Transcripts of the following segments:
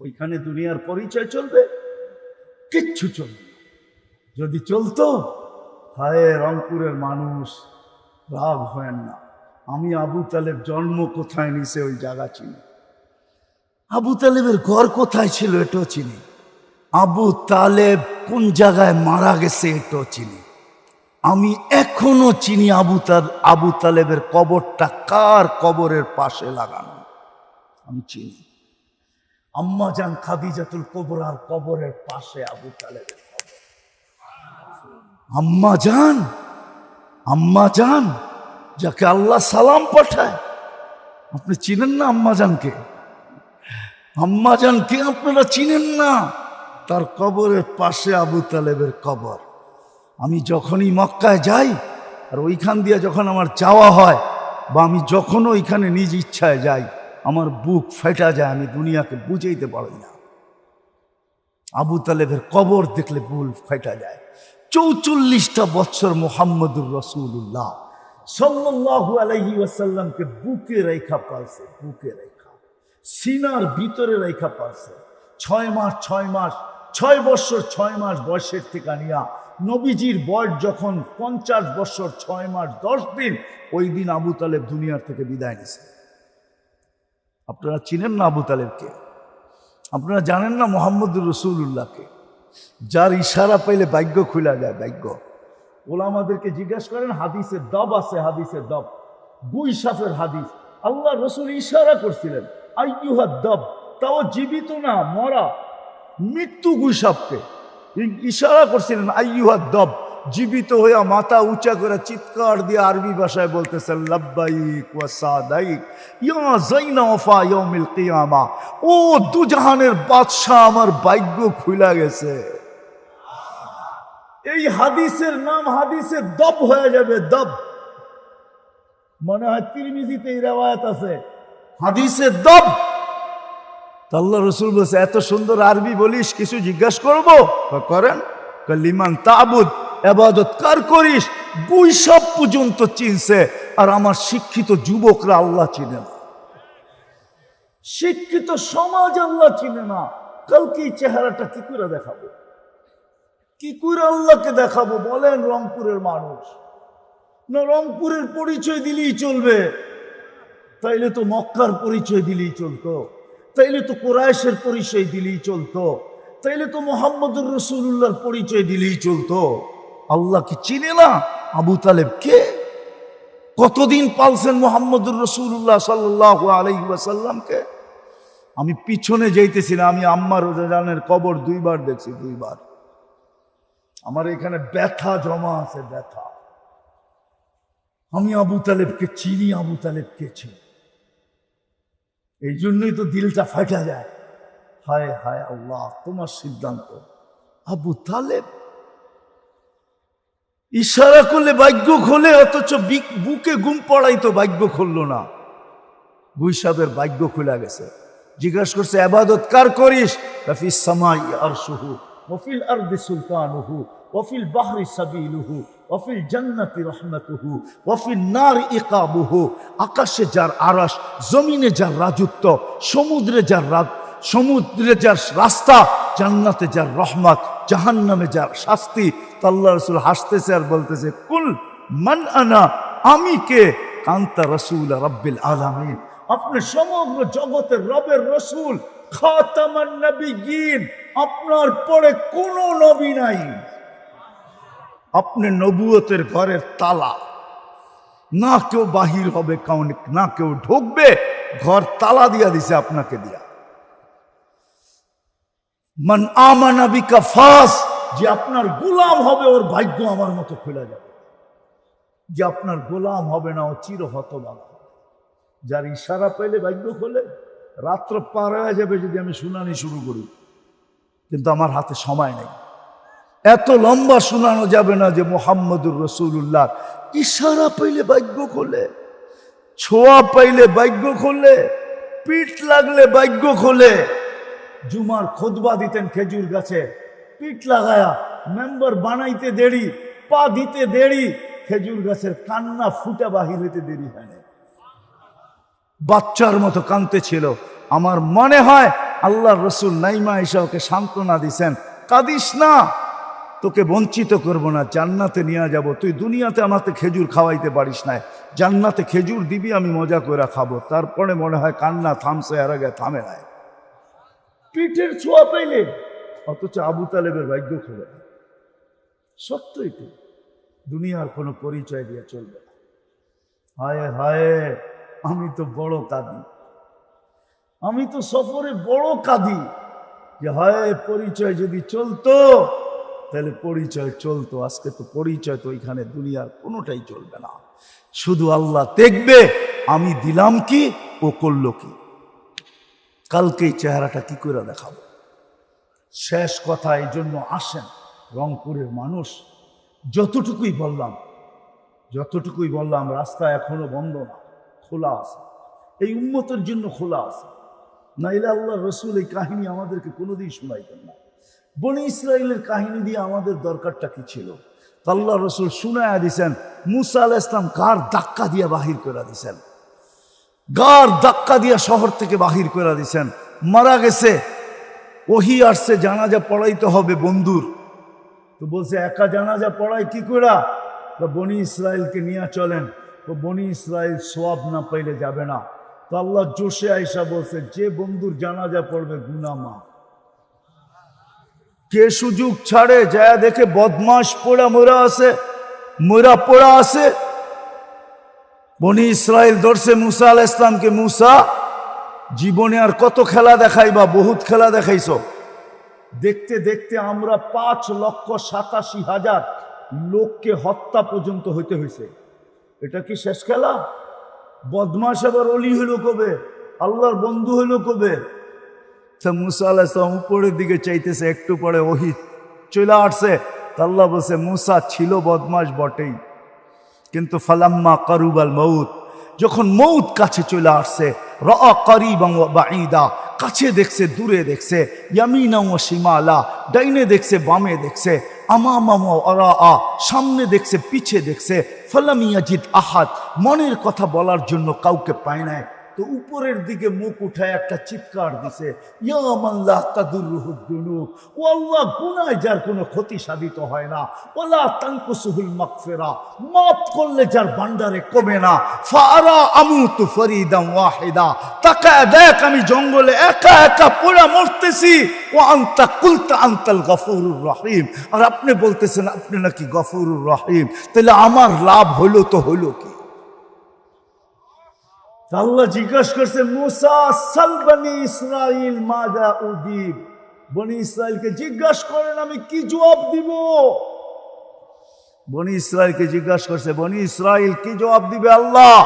ওইখানে দুনিয়ার পরিচয় চলবে? কিচ্ছু চলবে না। যদি চলতো, হায় রংপুরের মানুষ রাগ হয় না, আমি আবু তালেব জন্ম কোথায় নিছে ওই জায়গা চিনি, আবু তালেবের ঘর কোথায় ছিল এটাও চিনি, আবু তালেব কোন জায়গায় মারা গেছে এটাও চিনি, আমি এখনো চিনি আবু তালেবের কবরটা কার কবরের পাশে লাগানো, আমি চিনি। আম্মা জান খাদিজাতুল কুবরার কবরের পাশে আবু তালেবের কবর। আম্মা জান যাকে আল্লাহ সালাম পাঠায়, আপনি চিনেন না আম্মা জানকে? আম্মা জানকে আপনারা চিনেন না? তার কবরের পাশে আবু তালেবের কবর। আমি যখনই মক্কায় যাই আর ওইখান দিয়ে যখন আমার যাওয়া হয়, বা আমি যখনও ওইখানে নিজ ইচ্ছায় যাই, আমার বুক ফেটা যায়, আমি দুনিয়াকে বুঝাইতে পারি না। আবু তালেবের কবর দেখলে বুক ফেটা যায়। 44টা বছর মুহাম্মদুর রাসূলুল্লাহ সাল্লাল্লাহু আলাইহি ওয়াসাল্লামকে বুকে রেখা পালছে, বুকে রেখা, সিনার ভিতরে রেখা পালছে। 6 বছর 6 মাস বয়সের থেকে নিয়া নবীজির বয়স যখন 50 বছর 6 মাস 10 দিন, ওই দিন আবু তালেব দুনিয়ার থেকে বিদায় নিছে। আপনারা চিনেন না আবু তালেবকে? আপনারা জানেন না মুহাম্মদুর রাসূলুল্লাহকে? যার ইশারা পাইলে ভাগ্য খুলে যায়, ভাগ্য। ওলামাদেরকে জিজ্ঞাসা করেন, হাদিসের দব আছে, হাদিসের দব, গুইসাফের হাদিস, আল্লাহ রসুল ইশারা করছিলেন আইয়ুহাদ দব, তাও জীবিত না, মরা, মৃত্যু গুইসাফকে ইশারা করছিলেন আইয়ুহাদ দব, জীবিত হইয়া মাথা উঁচা করে চিৎকার দিয়ে আরবি ভাষায় বলতেছেন লাব্বাইক ওয়া সাদাইক ইয়া যাইনা ওয়াফা ইয়াউমিল কিয়ামা, ও দুজাহানের বাদশা, আমার ভাগ্য খুলে গেছে। এই হাদিসের নাম হাদিসে দব হয়ে যাবে, দব। মনে হয় তিরমিজিতে এই রিওয়ায়াত আছে, হাদিসে দব। আল্লাহ রসুল বলছে, এত সুন্দর আরবি বলিস, কিছু জিজ্ঞাসা করবো? করেন। লিমান তাবুদ, ইবাদত কার করিস? গুইসাপ পর্যন্ত চিনছে, আর আমার শিক্ষিত যুবকরা আল্লাহ চিনে না, শিক্ষিত সমাজ আল্লাহ চিনে না। কালকে এই চেহারাটা কি করে দেখাবো, কি করে আল্লাহকে দেখাবো বলেন? রংপুরের মানুষ না, রংপুরের পরিচয় দিলেই চলবে? তাইলে তো মক্কার পরিচয় দিলেই চলতো, তাইলে তো কুরাইশের পরিচয় দিলেই চলতো, তাইলে তো মুহাম্মদুর রাসূলুল্লাহর পরিচয় দিলেই চলতো। আল্লাহ কি চিনে না আবু তালেব কে? কতদিন পালছেন মুহাম্মদুর রাসূলুল্লাহ সাল্লাল্লাহু আলাইহি ওয়াসাল্লামকে? আমি পিছনে যাইতেছি না, আমি আম্মা রোজানের কবর 2 বার দেখছি, 2 বার। আমার এখানে ব্যথা জমা আছে, ব্যথা। আমি আবু তালেবকে চিনি, আবু তালেবকে চিনি, এই জন্যই তো দিলটা ফাটা যায়। হায় হায় আল্লাহ, তোমার সিদ্ধান্ত। আবু তালেব ইশারা করলে ভাগ্য খোলে, অথচ বুকে ঘুম পড়াইতো, ভাগ্য খুললো না। গুইসাবের ভাগ্য খুলে গেছে। জিজ্ঞাসা করছে, ইবাদত কার করিস? ফিস সামাই আরশুহু ওয়াফিল আরদি সুলতানুহু ওয়াফিল বাহরি সাবিলুহু ওয়াফিল জান্নাতি রাহমাতুহু ওয়াফিল নার ইকাবুহু। আকাশে যার আরশ, জমিনে যার রাজত্ব, সমুদ্রে যার রাস্তা, জান্নাতে যার রহমত, জাহান্নামে যার শাস্তি। আল্লাহ রাসূল হাসতেছে আর বলতেছে, কুল মান আনা, আমি কে? কান্তা রাসূল রাব্বিল আলামিন, আপনি সমগ্র জগতের রবের রসুল, খাতামান নবিয়্যিন, আপনার পরে কোনো নবী নাই। আপনি নবুয়তের ঘরের তালা, না কেউ বাহির হবে, না কেউ ঢুকবে, ঘর তালা দিয়া দিছে আপনাকে দিয়া। মান আমানা বিকা ফাস, যে আপনার গোলাম হবে ওর ভাগ্য আমার মতো খুলে যাবে, যে আপনার গোলাম হবে না ও চির হতভাগা। যার ইশারা পেলে ভাগ্য খোলে। রাত্র পার হয়ে যাবে যদি আমি শুনানি শুরু করি, কিন্তু আমার হাতে সময় নেই। এত লম্বা শোনানো যাবে না যে মুহাম্মদুর রাসূলুল্লাহ ইশারা পাইলে ভাগ্য খোলে, ছোঁয়া পাইলে ভাগ্য খোলে, পিঠ লাগলে ভাগ্য খোলে। জুমার খুতবা দিতেন খেজুর গাছে, পিঠ লাগায়া, মেম্বার বানাইতে দেরি, পা দিতে দেরি, খেজুর গাছের কান্না ফুটা বাহির হইতে দেরি হয় না, বাচ্চার মতো কাঁদতে ছিল। আমার মনে হয় আল্লাহর রসুল নাইমা এসে ওকে সান্ত্বনা দিছেন, কাঁদিস না, তোকে বঞ্চিত করব না, জান্নাতে নিয়ে যাব। তুই দুনিয়াতে আমাকে খেজুর খাওয়াইতে পারিস না, জান্নাতে খেজুর দিবি, আমি মজা করে খাবো। তারপরে মনে হয় কান্না থামছে, এর আগে থামে নাই। পিঠের ছোঁয়া পাইলে, অথচ আবু তালেবের ভাগ্য খুলে। সত্য এটি, দুনিয়ার কোনো পরিচয় দিয়ে চলবে না। হায় হায়, আমি তো বড় কাঁদি, আমি তো সফরে বড় কাঁদি যে হায় পরিচয় যদি চলতো তাহলে পরিচয় চলতো। আজকে তো পরিচয় তো এখানে দুনিয়ার কোনোটাই চলবে না। শুধু আল্লাহ দেখবে আমি দিলাম কি, ও করলো কি। কালকে এই চেহারাটা কি করে দেখাবো। শেষ কথা, এই জন্য আসেন রংপুরের মানুষ, যতটুকুই বললাম, রাস্তা এখনো বন্ধ না, খোলা আছে, এই উম্মতের জন্য খোলা আছে। নাইলে আল্লাহ রসুল এই কাহিনী আমাদেরকে কোনোদিন শোনাইতেন না। বনি ইসরাইলের কাহিনী দিয়ে আমাদের দরকারটা কি ছিল? আল্লাহ রসুল শুনায়া দিছেন, মুসা আলাইহিস সালাম গার ধাক্কা দিয়ে বাহির করে দিছেন, গার ধাক্কা দিয়ে শহর থেকে বাহির করে দিছেন। মারা গেছে, ওহি আসছে, জানাজা পড়াইতে হবে বন্ধুর। তো বলছে একা জানাজা পড়াই কি করে? বনি ইসরাইলকে নিয়ে চলেন। তো বনি ইসরাইল সোয়াব না পাইলে যাবে না। তো আল্লাহ জোশে আইসা বলছে, যে বন্ধুর জানাজা পড়বে গুনাহ মাফ। কে সুযোগ ছাড়ে? যায় দেখে বদমাশ মোরা পড়া আছে। বনি ইসরাইল ধরছে মুসা আলাইহিস সালামকে, মুসা জীবনে আর কত খেলা দেখাইবা? বহুত খেলা দেখাইছো। দেখতে দেখতে আমরা 5,87,000 লোককে হত্যা পর্যন্ত হইতে হয়েছে। এটা কি শেষ খেলা? বদমাশ আবার অলি হইল কবে? আল্লাহর বন্ধু হইল কবে? মুসা আলাইহিস সালাম উপরের দিকে চাইতেছে, একটু পরে ওহী চলে আসছে। আল্লাহ বলছে, মুসা ছিল বদমাশ বটেই, কিন্তু ফালাম্মা কারুবাল মউত, যখন মউত কাছে চলে আসছে, রাআ কারিবান ওয়া বাঈদা, কাছে দেখছে দূরে দেখছে, ইয়ামিনা ওয়া শিমালা, ডাইনে দেখছে বামে দেখছে, আমামা ওয়া ওয়ারাআ, সামনে দেখছে পিছে দেখছে, ফালাম ইয়াজিদ আহাদ, মনের কথা বলার জন্য কাউকে পায় নাই। তো উপরের দিকে মুখ উঠায় একটা চিৎকার দিছে, ইয়া মান লা তাদুররুহুদ দুনুব, ও আল্লাহ, গুনাহ যার কোনো ক্ষতি সাধিত হয় না, ওয়ালা তানকুসুহুল মাগফিরা, মাফ করলে যার ভান্ডারে কমে না, ফাআরা আমুতু ফরিদান ওয়াহিদা, তাকায় দেখ আমি জঙ্গলে একা একা পড়ে মরতেছি, ওয়া আনতা কুলতা আনতাল গফুরুর রহিম, আর আপনি বলতেছেন আপনি নাকি গফুরুর রহিম। তাহলে আমার লাভ হইল তো হইল কি? আল্লাহ জিজ্ঞাসা করছে, মুসা সাল বনি ইসরাইল মাযা উজিব, বনি ইসরাইলকে জিজ্ঞাসা করেন আমি কি জবাব দিব। বনি ইসরাইলকে জিজ্ঞাসা করছে, বনি ইসরাইল কি জবাব দিবে আল্লাহ?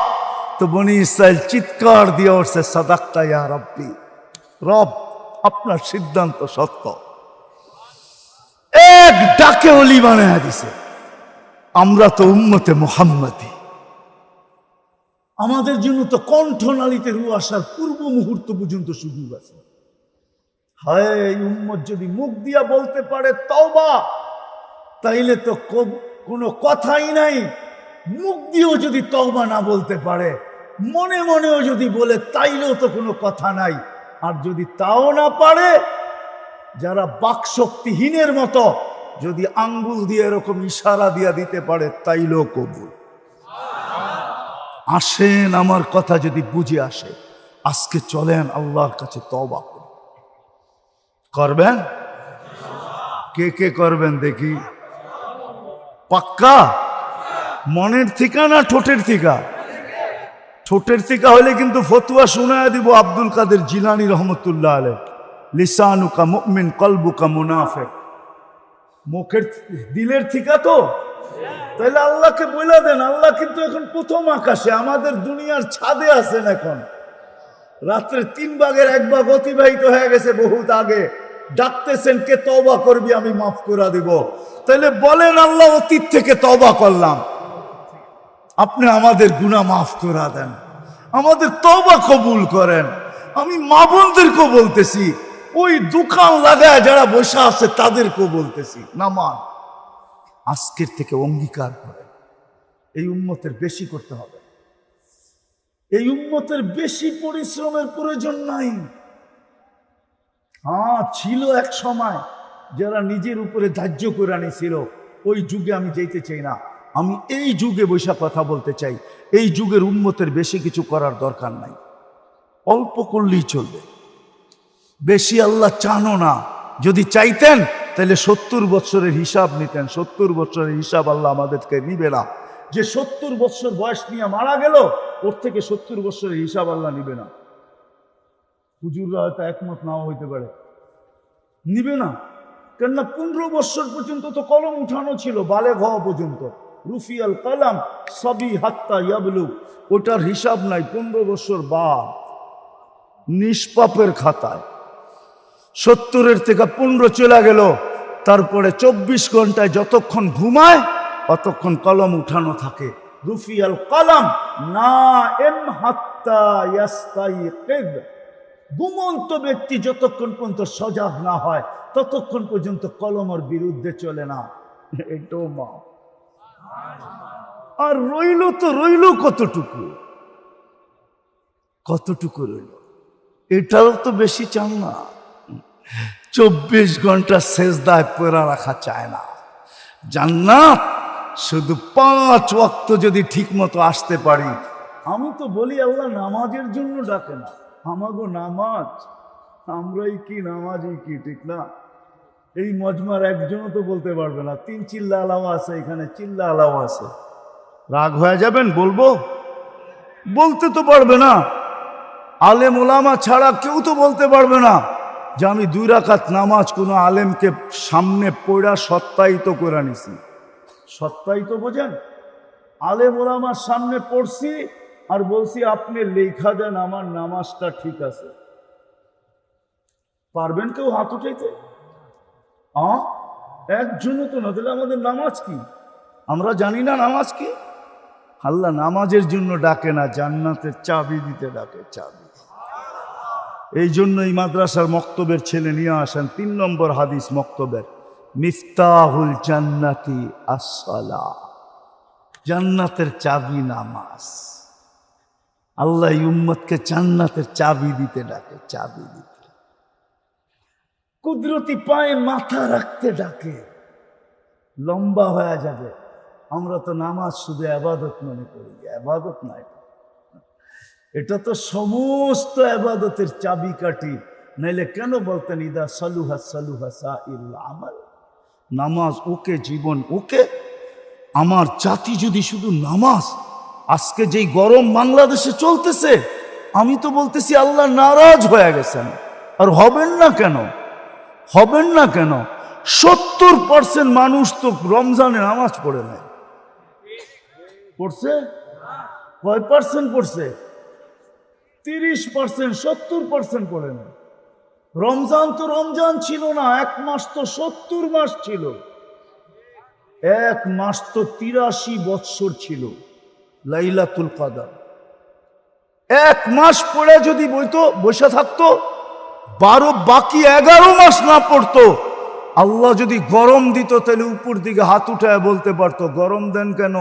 তো বনি ইসরাইল চিৎকার দিয়ে উঠছে, সাদাক্তা ইয়া রাব্বি, রব আপনার সিদ্ধান্ত সত্য। এক ডাকে ওলি বানায়া দিছে। আমরা তো উম্মতে মুহাম্মাদি, আমাদের জন্য তো কণ্ঠনালীতে রু আসার পূর্ব মুহূর্ত পর্যন্ত সুযোগ আছে। হায়, এই উম্মত যদি মুখ দিয়া বলতে পারে তওবা, তাইলে তো কোনো কথাই নাই। মুখ দিয়েও যদি তওবা না বলতে পারে, মনে মনেও যদি বলে, তাইলেও তো কোনো কথা নাই। আর যদি তাও না পারে, যারা বাকশক্তিহীনের মতো যদি আঙ্গুল দিয়ে এরকম ইশারা দিয়া দিতে পারে, তাইলেও কবুল। আসেন, আমার কথা যদি বুঝে আসে, আজকে চলেন আল্লাহর কাছে তওবা করবেন। কে কে করবেন দেখি? পাক্কা? মনের থিকা না ঠোঁটের থিকা? ঠোঁটের থিকা হলে কিন্তু ফতুয়া শোনায় দিব আব্দুল কাদের জিলানী রহমতুল্লাহ আলাইহ, লিসানুকা মুমিন কলবুকা মুনাফিক। মুখের দিলের থিকা তো? তাহলে আল্লাহকে বলে দেন, আল্লাহ কিন্তু এখন প্রথম আকাশে, আমাদের দুনিয়ার ছাদে আছেন। এখন রাত্রে 3 ভাগের 1 ভাগ অতিবাহিত হয়ে গেছে বহুত আগে। ডাকতেছেন, কে তওবা করবি আমি মাফ করে দিব। তাহলে বলেন, আল্লাহ অতীত থেকে তওবা করলাম, আপনি আমাদের গুনাহ মাফ করে দেন, আমাদের তওবা কবুল করেন। আমি মা বোনদেরকেও বলতেছি, ওই দোকান লাগায় যারা বসে আছে তাদেরকেও বলতেছি, নামান আজকের থেকে অঙ্গীকার করেন। এই উম্মতের বেশি করতে হবে, এই উম্মতের বেশি পরিশ্রমের প্রয়োজন নাই। হ্যাঁ, ছিল এক সময় যারা নিজের উপরে ধার্য করে আনিছিল। ওই যুগে আমি যেতে চাই না। আমি এই যুগে বৈশা কথা বলতে চাই। এই যুগের উম্মতের বেশি কিছু করার দরকার নাই, অল্প করলেই চলবে। বেশি আল্লাহ চানো না। যদি চাইতেন তাহলে 70 বছরের হিসাব নিতেন। 70 বছরের হিসাব আল্লাহ আমাদেরকে নিবে না। যে 70 বছর বয়স নিয়ে মারা গেল, ওর থেকে 70 বছরের হিসাব আল্লাহ নিবে না। হুজুররা হয়তো একমত নাও হইতে পারে, নিবে না। কেননা 15 বছর পর্যন্ত তো কলম উঠানো ছিল, বালেগ হওয়া পর্যন্ত। রুফিয়াল কালাম সবই হাত্তা ইয়াবলু, ওটার হিসাব নাই। 15 বছর বাদ নিষ্পাপের খাতায়। 70-এর থেকে 15 চলে গেল। তারপরে 24 ঘন্টায় যতক্ষণ ঘুমায় অতক্ষণ কলম উঠানো থাকে। রুফিয়াল কালাম না এম হাত্তা ইয়াস্তাইকিদ, ঘুমন্ত ব্যক্তি যতক্ষণ পর্যন্ত সজাগ না হয় ততক্ষণ পর্যন্ত কলমের বিরুদ্ধে চলে না। এটাও মা। আর রইল তো রইল কতটুকু, কতটুকু রইল, এটাও তো বেশি চান না। 24 ঘন্টা সেজদায় পড়া রাখা চায় না। জান্নাত শুধু 5 ওয়াক্ত যদি ঠিক মতো আসতে পারি। আমি তো বলি আল্লাহ নামাজের জন্য ডাকে না। আমাগো নামাজ, আমরাই কি নামাজই কি, ঠিক না? এই মজমার একজনও তো বলতে পারবে না 3 চিল্লা আলাও আছে, এখানে চিল্লা আলাও আছে। রাগ হয়ে যাবেন বলবো? বলতে তো পারবে না। আলেম ওলামা ছাড়া কেউ তো বলতে পারবে না যে আমি 2 রাকাত নামাজ কোনো আলেমকে সামনে পড়া সত্যায়িত করে নিছি। সত্যায়িত বোঝেন? আলেম ওলামার সামনে পড়ছি আর বলছি আপনি লেখা দেন আমার নামাজটা ঠিক আছে। পারবেন কেউ হাত উঠাইতে? একজনও তো না। তাহলে আমাদের নামাজ কি? আমরা জানি না নামাজ কি? আল্লাহ নামাজের জন্য ডাকে না, জান্নাতের চাবি দিতে ডাকে, চাবি। এই জন্য এই মাদ্রাসার মক্তবের ছেলে নিয়ে আসেন 3 নম্বর হাদিস মক্তবের, মিফতাহুল জান্নাতি আসসালাহ, জান্নাতের চাবি নামাজ। আল্লাহ উম্মতকে জান্নাতের চাবি দিতে ডাকে, চাবি দিতে। কুদরতি পায়ে মাথা রাখতে ডাকে। লম্বা হয়ে যাবে। আমরা তো নামাজ শুধু ইবাদত মনে করি, ইবাদত নাই। এটা তো সমস্ত ইবাদতের চাবিকাঠি। নাইলে কেন বলতেন ইদা সালুহা সালুহা সাইরুল আমাল, নামাজ ওকে, জীবন ওকে। আমার জাতি যদি শুধু নামাজ, আজকে যেই গরম বাংলাদেশে চলতেছে, আমি তো বলতেছি আল্লাহ নারাজ হয়ে গেছেন। আর হবেন না কেন? হবেন না কেন? 70% মানুষ তো রমজানে নামাজ পড়ে নাই। পড়ছে? কয় পার্সেন্ট পড়ছে? 30%। 70% পড়ে না। রমজান তো রমজান ছিল না, 1 মাস তো 70 মাস ছিল। 1 মাস তো 83 বৎসর ছিল, লাইলাতুল কদর। 1 মাস পড়ে যদি বসে থাকতো, বাকি 11 মাস না পড়তো, আল্লাহ যদি গরম দিত তাহলে উপর দিকে হাত উঠায় বলতে পারতো গরম দেন কেন?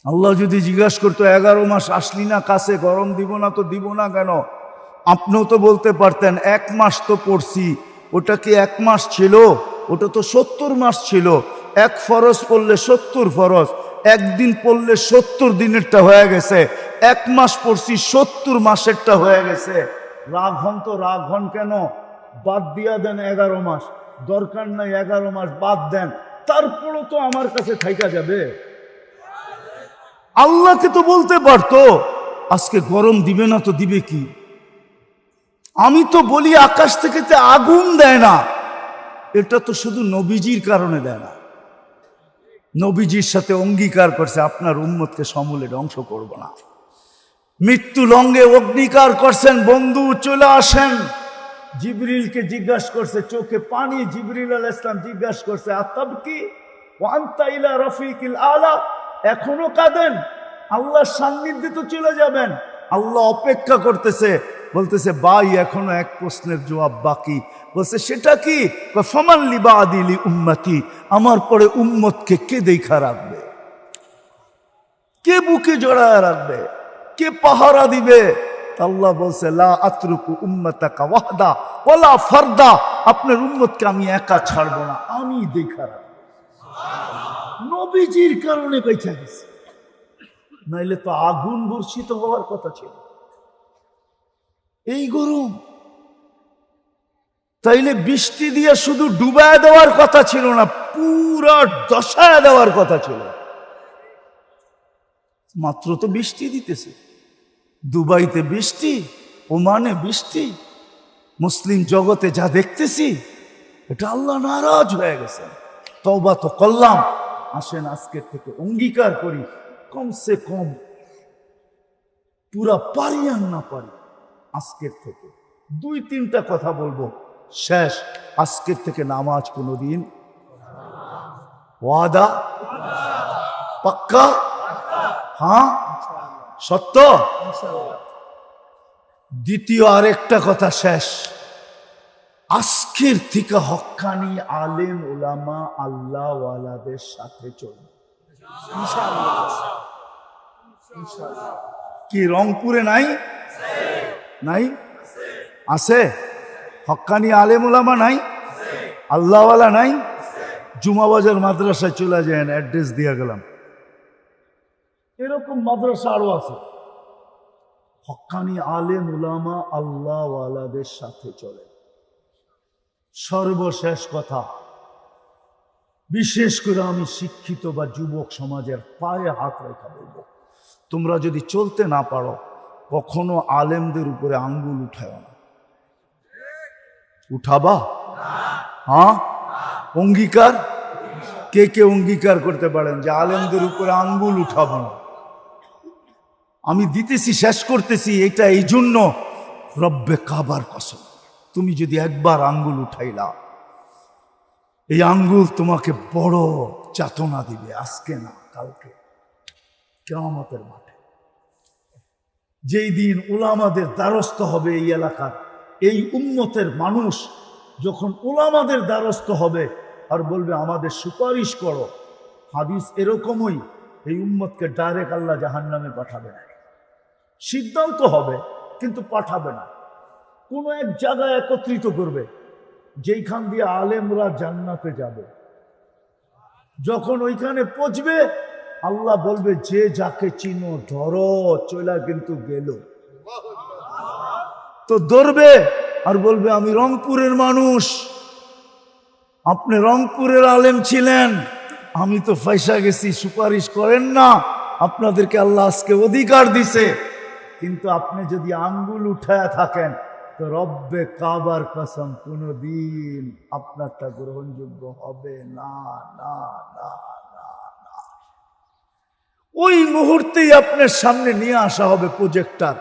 আল্লাহ যদি জিজ্ঞাসা করতো 11 মাস আসলি না কাছে, গরম দিব না তো দিব না কেন? আপনিও তো বলতে পারতেন 1 মাস তো পড়ছি। ওটা কি 1 মাস ছিল? ওটা তো 70 মাস ছিল। 1 ফরজ পড়লে 70 ফরজ, 1 দিন পড়লে 70 দিনেরটা হয়ে গেছে। 1 মাস পড়ছি 70 মাসেরটা হয়ে গেছে। রাগ হন তো রাগ হন কেন? বাদ দিয়া দেন 11 মাস, দরকার নাই 11 মাস বাদ দেন, তারপরও তো আমার কাছে থাইকা যাবে। আল্লাহকে তো বলতে পারতো আজকে গরম দিবে না তো দিবে কি? আমি তো বলি আকাশ থেকে তো আগুন দেয় না, এটা তো শুধু নবীজির কারণে দেয় না। নবীজির সাথে অঙ্গীকার করছে আপনার উম্মতকে সমূলে ধ্বংস করব না। মৃত্যু লঙ্গে অগ্নিকার করছেন, বন্ধু চলে আসেন। জিবরিলকে জিজ্ঞাসা করছে, চোখে পানি। জিবরিল আলাইহিস সালাম জিজ্ঞাসা করছে আতাবকি ওয়া আনতা ইলা রাফিকিল আলা, এখনো কাঁদেন? আল্লাহর সান্নিধ্যে তো চলে যাবেন। আল্লাহ অপেক্ষা করতেছে, বলতেছে ভাই এখনো 1 প্রশ্নের জবাব বাকি। বলছে সেটা কি? ফামান লিবাদি লি উম্মতি, আমার পরে উম্মতকে কে দেখা রাখবে? কে বুকে জড়ায় রাখবে? কে পাহারা দিবে? আল্লাহ বলছে লা আতরুকু উম্মাতাকা ওয়াহদা ওয়ালা ফারদা, আপনার উম্মতকে আমি একা ছাড়বো না, আমি দেখা রাখবো। নবীজির কারণে বেঁচে গেছে, নাইলে তো আগুন বর্ষিত হওয়ার কথা ছিল। এই গরম, তাইলে বৃষ্টি দিয়ে শুধু ডুবায় দেওয়ার কথা ছিল না, পুরা দশায় দেওয়ার কথা ছিল। মাত্র তো বৃষ্টি দিতেছে, দুবাইতে বৃষ্টি, ওমানে বৃষ্টি, মুসলিম জগতে যা দেখতেছি, এটা আল্লাহ নারাজ হয়ে গেছে। তওবা তো করলাম, আসেন আজকের থেকে অঙ্গীকার করি, কমসে কম পুরা পারি আর না পারি, আজকের থেকে 2-3টা কথা বলবো, শেষ। আজকের থেকে নামাজ কোনোদিন, ওয়াদা পাক্কা, হ্যাঁ সত্য। দ্বিতীয় আরেকটা কথা শেষ, আজকের থেকে হক্কানি আলেম ওলামা আল্লাহ ওয়ালাদের সাথে চলবে কি? রংপুরে নাই? নাই? আছে? হক্কানি আলেম ওলামা নাই? আল্লাহওয়ালা নাই? জুমাবাজার মাদ্রাসায় চলে যায়, অ্যাড্রেস দিয়ে গেলাম। এরকম মাদ্রাসা আরো আছে। হক্কানি আলেম উলামা আল্লাহওয়ালাদের সাথে চলে। সর্বশেষ কথা, বিশেষ করে আমি শিক্ষিত বা যুবক সমাজের পায়ে হাত রেখা বলবো, তোমরা যদি চলতে না পারো, কখনো আলেমদের উপরে আঙ্গুল উঠায় না। উঠাবা? হ্যাঁ, অঙ্গীকার। কে কে অঙ্গীকার করতে পারেন যে আলেমদের উপরে আঙ্গুল উঠাবো না? আমি দিতেছি, শেষ করতেছি, এটা এই জন্য, রব্বে কাবার কসম, তুমি যদি একবার আঙ্গুল উঠাইলা, এই আঙ্গুল তোমাকে বড় যাতনা দিবে, আজকে না কালকে, কিয়ামতের মাঠে। যেই দিন উলামাদের দ্বারস্থ হবে এই এলাকার, এই উম্মতের মানুষ যখন উলামাদের দ্বারস্থ হবে আর বলবে আমাদের সুপারিশ করো, হাদিস এরকমই, এই উম্মতকে ডাইরেক্ট আল্লাহ জাহান্নামে পাঠাবে না। সিদ্ধান্ত হবে কিন্তু পাঠাবে না, কোন এক জায়গায় একত্রিত করবে, যেইখান দিয়ে আলেমরা জান্নাতে যাবে। যখন ওইখানে পৌঁছবে, আল্লাহ বলবে যে যাকে চিনো ধরো, চলা কিন্তু গেল। তো ধরবে আর বলবে আমি রংপুরের মানুষ, আপনি রংপুরের আলেম ছিলেন, আমি তো ফাইসা গেছি, সুপারিশ করেন না, আপনাদেরকে আল্লাহ আজকে অধিকার দিছে, কিন্তু আপনি যদি আঙ্গুল উঠায় থাকেন তো রব্বে কাবার কসম কোনদিন আপনারটা গ্রহণযোগ্য হবে না, না, না, না, না। ওই মুহূর্তেই আপনার সামনে নিয়ে আসা হবে প্রজেক্টর,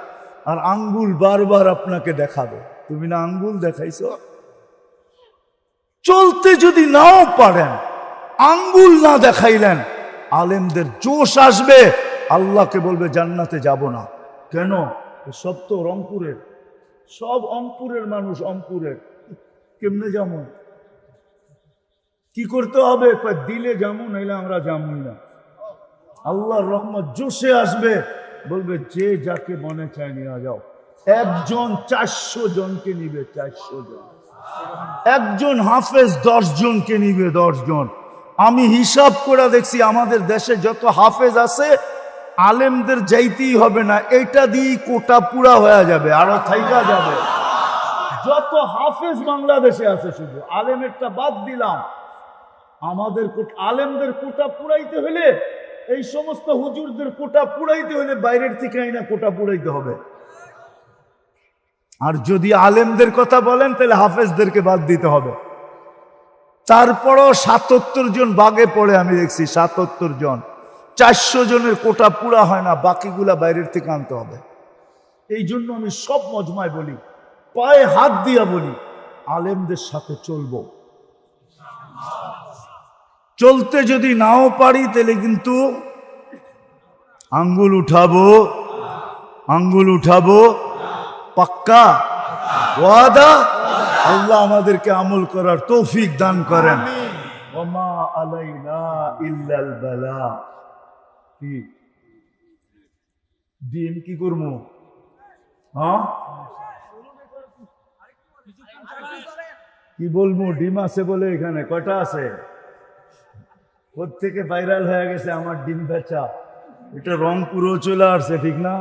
আর আঙ্গুল বারবার আপনাকে দেখাবে, তুমি না আঙ্গুল দেখাইছো? চলতে যদি নাও পারেন, আঙ্গুল না দেখাইলেন, আলেমদের জোশ আসবে, আল্লাহকে বলবে জান্নাতে যাব না। কেন? সব তো রংপুরের, সব অঙ্কুরের মানুষ, অঙ্কুরের, কেমনে যাবো? কি করতে হবে? দিলে যাবো, নাইলে আমরা যাবই না। আল্লাহর রহমত জোশে আসবে, বলবে যে যাকে মনে চায় নিয়ে যাও। একজন 400 জনকে নিবে, 400 জন। একজন হাফেজ 10 জনকে নিবে, 10 জন। আমি হিসাব করে দেখছি, আমাদের দেশে যত হাফেজ আছে, আলেমদের যাইতেই হবে না, এটা দিয়ে কোটা পুরা হয়ে যাবে, আরো থাইকা যাবে। যত হাফেজ বাংলাদেশে আছে, শুধু আলেমেরটা বাদ দিলাম, আমাদের আলেমদের কোটা পুরাইতে হলে, এই সমস্ত হুজুরদের কোটা পুরাইতে হলে বাইরের থেকে আইনা কোটা পুরাইতে হবে। আর যদি আলেমদের কথা বলেন তাহলে হাফেজদেরকে বাদ দিতে হবে। তারপরও 77 জন বাগে পড়ে, আমি দেখছি 77 জন। 400 জনের কোটা পুরা হয় না, বাকিগুলা বাইরের থেকে আনতে হবে। এই জন্য আমি সব মজমায় বলি, পায়ে হাত দিয়া বলি, আলেমদের সাথে চলবো। চলতে যদি নাও পারি তাহলে কিন্তু আঙ্গুল উঠাবো, আঙ্গুল উঠাবো, পাক্কা ওয়াদা। আল্লাহ আমাদেরকে আমল করার তৌফিক দান করেন। ওমা আলাইনা ইল্লাল বালাগ। দিন কি করবো? হ্যাঁ কি বলবো, ডিম আছে বলে এখানে কয়টা আছে, প্রত্যেকে ভাইরাল হয়ে গেছে আমার ডিম বেচা। এটা রংপুরও চলে আসছে, ঠিক না?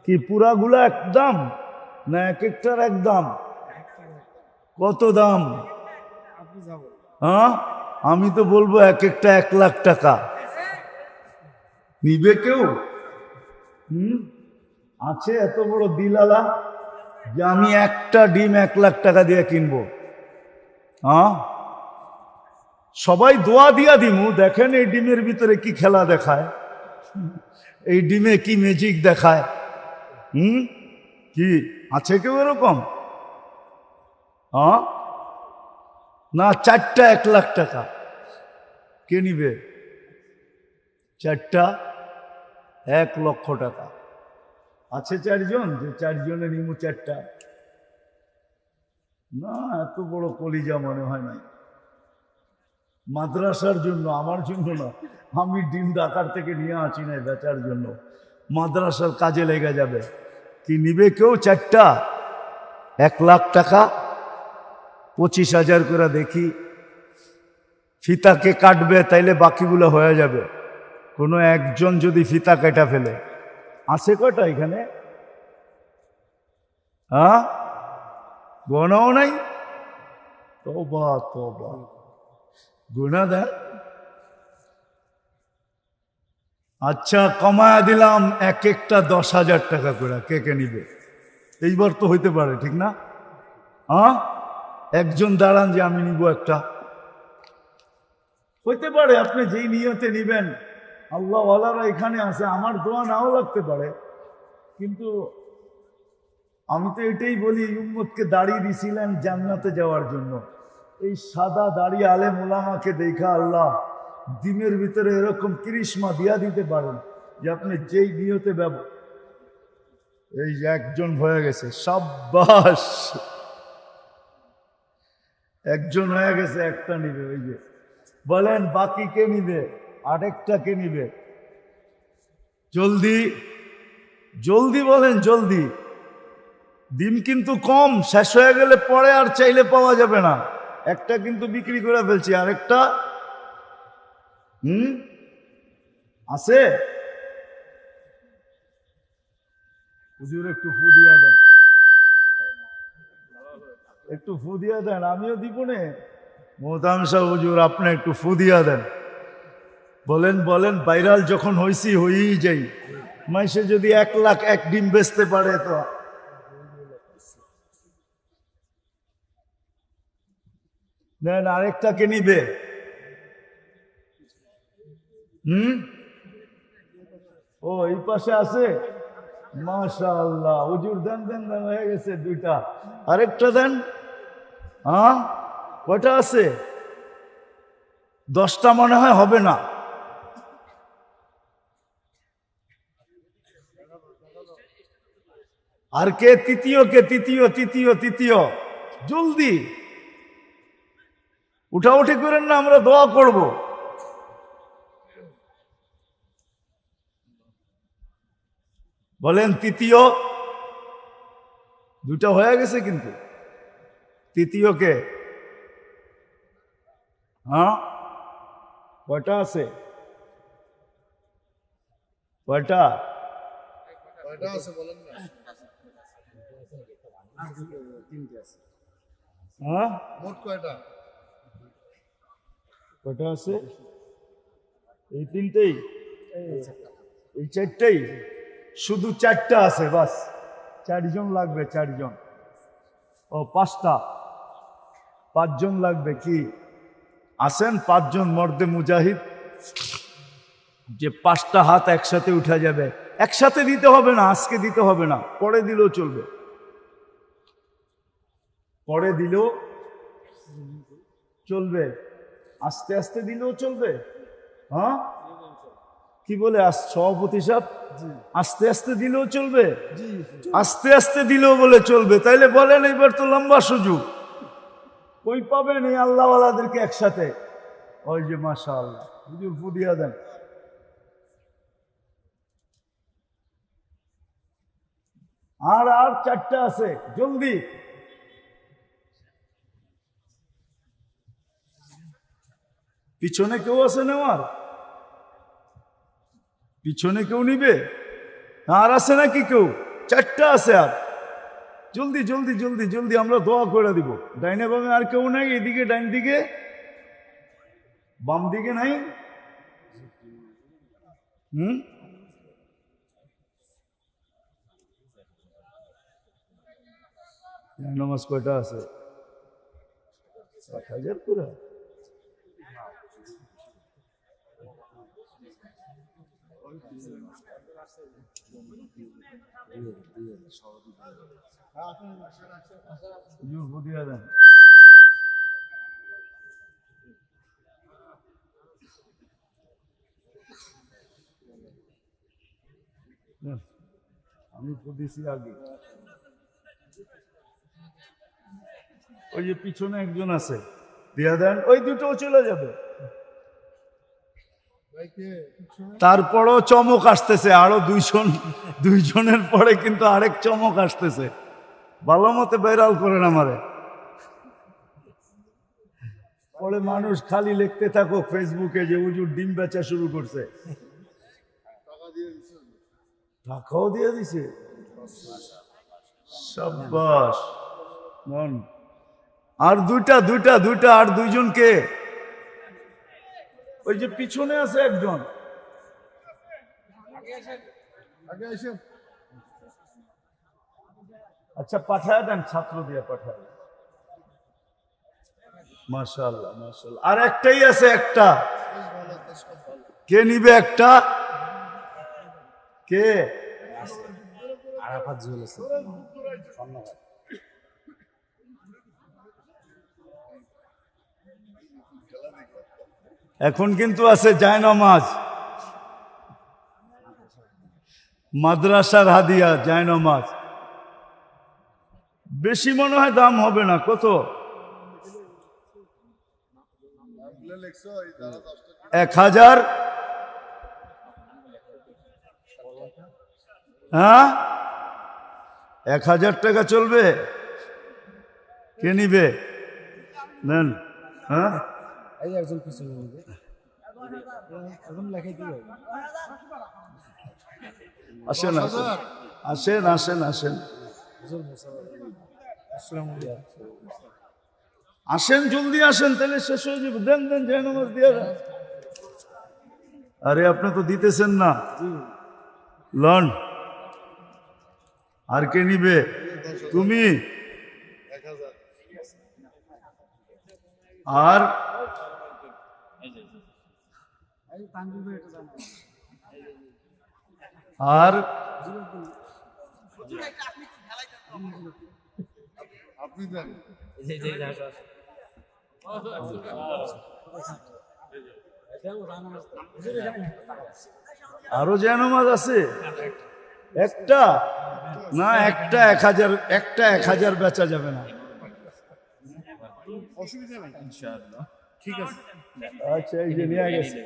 কি পুরাগুলা একদম না এক একটার একদম? কত দাম? হ্যাঁ আমি তো বলবো এক একটা 1,00,000 টাকা। নিবে কেউ? আছে এত বড় দিলালা যে আমি একটা ডিম 1,00,000 টাকা দিয়ে কিনবো? হ্যাঁ সবাই দোয়া দিয়া দিমু। দেখেন এই ডিমের ভিতরে কি খেলা দেখায়, এই ডিমে কি ম্যাজিক দেখায়। কি আছে কেউ এরকম? হ্যাঁ না, চারটা 1,00,000 টাকা। কে নিবে? চারটা 1,00,000 টাকা। আছে 4 জন, যে 4 জনে নিমু চারটা? না, এত বড় কলিজা মনে হয় নাই। মাদ্রাসার জন্য, আমার জন্য না। আমি ডিম ঢাকার থেকে নিয়ে আসি নাই বেচার জন্য, মাদ্রাসার কাজে লেগে যাবে। কি নিবে কেউ চারটা? 1,00,000 টাকা, 25,000 করে দেখি। ফিতাকে কাটবে তাইলে বাকিগুলো হয়ে যাবে। কোনো একজন যদি ফিতা কেটা ফেলে। আছে কয়টা এখানে? হ্যাঁ গোনাও নাই? তওবা তওবা, গুনাহ দেন। আচ্ছা কমায়া দিলাম, এক একটা 10,000 টাকা করে। কে কে নিবে? এইবার তো হইতে পারে, ঠিক না? হ্যাঁ একজন দাঁড়ান যে আমি নিব একটা। হইতে পারে আপনি যেই নিয়তে নিবেন, আল্লাহ ওয়ালারা এখানে আছে, আমার দোয়া নাও লাগতে পারে। কিন্তু আমি তো এটাই বলি, উম্মতকে দাড়ি দিছিলেন জান্নাতে যাওয়ার জন্য। এই সাদা দাড়ি আলেম ওলামাকে দেখা আল্লাহ দিনের ভিতরে এরকম কৃষ্মা দিয়া দিতে পারেন যে আপনি যেই নিয়তে এই যে একজন হয়ে গেছে, সাব্বাস, একজন হয়ে গেছে, একটা নিবে। ওই যে বলেন বাকি কে নিবে? আরেকটা কে নিবে? জলদি জলদি বলেন, জলদি। ডিম কিন্তু কম, শেষ হয়ে গেলে পরে আর চাইলে পাওয়া যাবে না। একটা কিন্তু বিক্রি করে ফেলছি, আরেকটা আছে। হুজুর একটু ফু দিয়া দেন, একটু ফু দিয়া দেন। আমিও দিব নে মোহতারাম সাহেব, হুজুর আপনি একটু ফু দিয়া দেন। বলেন বলেন, ভাইরাল যখন হইছি হয়েই যাই। মাইসে যদি 1,00,000 এক ডিম বেচতে পারে তো। নেন, আরেকটাকে নিবে? ও এই পাশে আছে, মাশাআল্লাহ। হুজুর দেন দেন দেন, হয়ে গেছে 2টা। আরেকটা দেন। হ্যাঁ কয়টা আছে? 10টা মনে হয় হবে না। আর কে? তৃতীয় কে? তৃতীয় তৃতীয় তৃতীয়, জলদি উঠাউঠি করেন না, আমরা দোয়া করব। বলেন তৃতীয়। 2টা হয়ে গেছে কিন্তু। তৃতীয় কে? হ্যাঁ কয়টা আছে? কয়টা? হ্যাঁ মোট কয়টা? কয়টা আছে? এই 3টেই, এই 4টেই, শুধু 4টা আছে বাস। 4 জন লাগবে, 4 জন। ও 5টা, 5 জন লাগবে। কি আসেন 5 জন মর্দে মুজাহিদ, যে 5টা হাত একসাথে উঠা যাবে। একসাথে দিতে হবে না, আজকে দিতে হবে না, পরে দিলেও চলবে। পরে দিলেও চলবে, আস্তে আস্তে দিলেও চলবে। হ্যাঁ কি বলে সভাপতি সাহেব? আস্তে আস্তে দিলেও চলবে, আস্তে আস্তে দিলেও বলে চলবে। তাইলে বলেন এবার তো লম্বা সুযোগ। কই পাবেন এই আল্লাহওয়ালাদেরকে একসাথে? ওই যে মাশাআল্লাহ, হুজুর ফুদিয়া দেন। আর আর 4টা আছে, জলদি। পিছনে কেউ আছে নেওয়ার? পিছনে কেউ নিবে? আর আছে নাকি কেউ? 4টা আছে আর। জলদি জলদি জলদি জলদি, আমরা দোয়া করে দিব। ডাইনে বামে আর কেউ নাই? এদিকে ডাইন দিকে, বাম দিকে নাই? নামাজ কয়টা আছে? 1000 করে। আমি তো দিছি আগে। ওই যে পিছনে একজন আছে, দিয়া দেন। ওই দুটোও চলে যাবে। তারপরও চমক আসতেছে, আরো দুইজনের পরে কিন্তু আরেক চমক আসতেছে। ভালো মতে ভাইরাল করেন আমারে, পরে মানুষ খালি লিখতে থাকো ফেসবুকে যে হুজুর ডিম বেচা শুরু করছে। টাকাও দিয়ে দিছে, সাব্বাস। মন আর দুইটা দুইটা দুইটা, আর দুইজনকে। ওই যে পিছনে আছে একজন, আচ্ছা পাঠায় দেন, ছাত্র দিয়ে পাঠায়। মাশাআল্লাহ মাশাআল্লাহ। আর একটাই আছে, একটা। কে নিবে একটা? কে? আরাফাত জুয়েল আছে। এখন কিন্তু আছে জায়নামাজ, মাদ্রাসার হাদিয়া জায়নামাজ। বেশি মনে হয় দাম হবে না। কত? 1000। হ্যাঁ, 1000 টাকা চলবে? কে নিবে? নেন। হ্যাঁ, একজন পিছনে নিবে। আসেন আসেন আসেন আসেন আসেন, জলদি আসেন, তাহলে শেষ হয়ে যাবে। দেন দেন, জায়নামাজ দিয়ে দেন। আরে আপনি তো দিতেছেন না। লন, আর কে নিবে? তুমি। আর আর আরো জায়নামাজ আছে? একটা না, একটা 1000, একটা 1000 বেচা যাবে না। অসুবিধা নেই, ইনশাআল্লাহ। ঠিক আছে, আচ্ছা, এই যে নিয়ে গেছে।